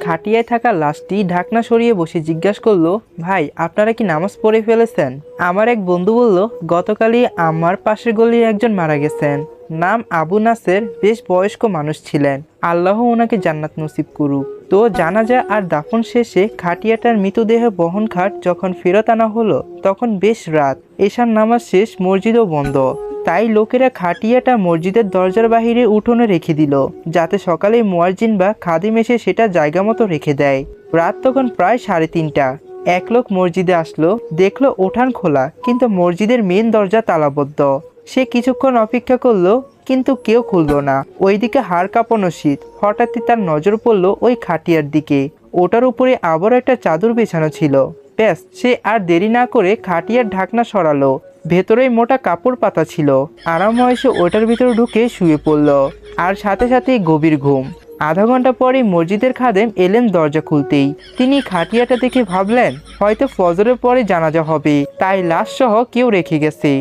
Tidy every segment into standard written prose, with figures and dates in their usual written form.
খাটিয়ায় থাকা লাশটি ঢাকনা সরিয়ে বসে জিজ্ঞাসা করলো, ভাই আপনারা কি নামাজ পড়ে ফেলেছেন? আমার এক বন্ধু বলল, গতকালই আমার পাশের গলির একজন মারা গেছেন। নাম আবু নাসের, বেশ বয়স্ক মানুষ ছিলেন। আল্লাহ ওনাকে জান্নাত নসিব করুক। তো জানাজা আর দাফন শেষে খাটিয়াটার মৃতদেহ বহন খাট যখন ফেরত আনা হলো তখন বেশ রাত। এশার নামাজ শেষ, মসজিদও বন্ধ। তাই লোকেরা খাটিয়াটা মসজিদের দরজার বাহিরে উঠোনে রেখে দিল, যাতে সকালে মুয়াজ্জিন বা খাদিম এসে সেটা জায়গা মতো রেখে দেয়। রাত তখন প্রায় 3:30। এক লোক মসজিদে আসলো, দেখলো উঠান খোলা, কিন্তু মসজিদের মেন দরজা তালাবদ্ধ। সে কিছুক্ষণ অপেক্ষা করলো, কিন্তু কেউ খুললো না। ওইদিকে হাড় কাঁপানো শীত। হঠাৎই তার নজর পড়লো ওই খাটিয়ার দিকে। ওটার উপরে আবার একটা চাদর বিছানো ছিল। ব্যাস, সে আর দেরি না করে খাটিয়ার ঢাকনা সরালো। ভেতরেই মোটা কাপড় পাতা ছিল। আরামসে ওটার ভিতরে ঢুকে শুয়ে পড়ল। আর সাথে সাথেই গভীর ঘুম। আধা ঘন্টা পরে মসজিদের খাদেম এলেন দরজা খুলতেই। তিনি খাটিয়াটা দেখে ভাবলেন, হয়তো ফজরের পরে জানাজা হবে, তাই লাশ সহ কেউ রেখে গেছে।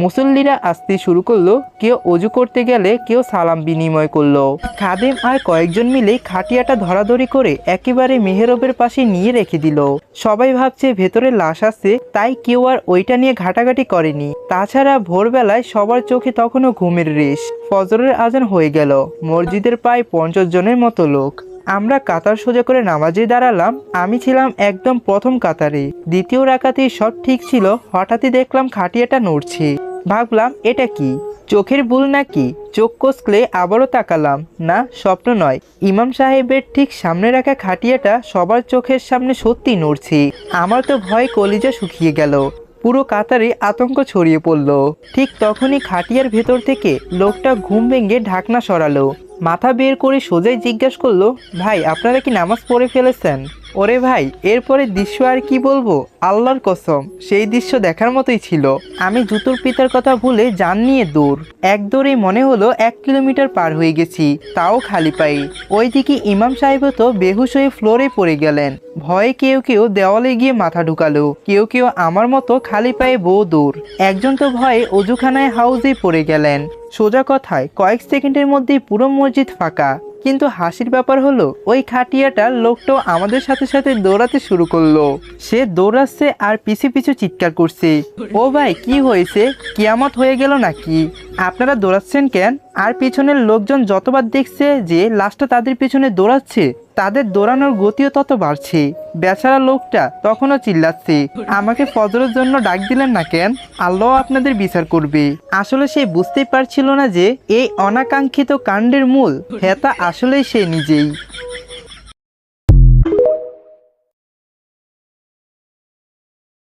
মুসল্লিরা আসতে শুরু করলো। কেউ অজু করতে গেলে, কেউ সালাম বিনিময় করলো। খাদেম আর কয়েকজন মিলে খাটিয়াটা ধরাধরি করে একেবারে মেহরবের পাশে নিয়ে রেখে দিল। সবাই ভাবছে ভেতরে লাশ আছে, তাই কেউ আর ওইটা নিয়ে ঘাটাঘাটি করেনি। তাছাড়া ভোরবেলায় সবার চোখে তখনও ঘুমের রেশ। ফজরের আজান হয়ে গেল। মসজিদের প্রায় 50 জনের মতো লোক। আমরা কাতার সোজা করে নামাজে দাঁড়ালাম। আমি ছিলাম একদম প্রথম কাতারে। দ্বিতীয় রাকাতেই সব ঠিক ছিল, হঠাৎই দেখলাম খাটিয়াটা নড়ছে। ভাবলাম এটা কি, চোখের ভুল নাকি? চোখ কষলে আবারও তাকালাম, না, স্বপ্ন নয়। ইমাম সাহেবের ঠিক সামনে রাখা খাটিয়াটা সবার চোখের সামনে সত্যি নড়ছে। আমার তো ভয় কলিজা শুকিয়ে গেল। পুরো কাতারে আতঙ্ক ছড়িয়ে পড়ল। ঠিক তখনই খাটিয়ার ভেতর থেকে লোকটা ঘুম ভেঙে ঢাকনা সরালো। মাথা বের করে সোজাই জিজ্ঞাসা করলো, ভাই আপনারা কি নামাজ পড়ে ফেলেছেন? ওরে ভাই, এরপরে দৃশ্য আর কি বলবো, আল্লাহর কসম সেই দৃশ্য দেখার মতোই ছিল। আমি জুতোর পিতার কথা ভুলে জান নিয়ে দৌড়। এক দৌড়ে মনে হলো 1 কিলোমিটার পার হয়ে গেছি, তাও খালি পায়ে। ওইদিকে ইমাম সাহেবও তো বেহুশ হয়ে ফ্লোরে পড়ে গেলেন। ভয়ে কেউ কেউ দেওয়ালে গিয়ে মাথা ঢুকালো, কেউ কেউ আমার মতো খালি পায়ে বউ দৌড়। একজন তো ভয়ে অজুখানায় হাউজেই পড়ে গেলেন। সোজা কথায় কয়েক সেকেন্ডের মধ্যেই পুরো মসজিদ ফাঁকা। কিন্তু হাসির ব্যাপার হলো, ওই খাটিয়াটা লোকটাও আমাদের সাথে সাথে দৌড়াতে শুরু করলো। সে দৌড়াচ্ছে আর পিছু পিছু চিৎকার করছে, ও ভাই কি হয়েছে, কিয়ামত হয়ে গেল নাকি? আপনারা দৌড়াচ্ছেন কেন? আর পিছনের লোকজন যতবার দেখছে যে লাশটা তাদের পিছনে দৌড়াচ্ছে, তাদের দৌড়ানোর গতিও তত বাড়ছে। বেচারা লোকটা তখনও চিল্লাচ্ছে, আমাকে ফজরের জন্য ডাক দিলেন না কেন? আল্লাহ আপনাদের বিচার করবে। আসলে সে বুঝতেই পারছিল না যে এই অনাকাঙ্ক্ষিত কাণ্ডের মূল হেতা আসলেই সে নিজেই।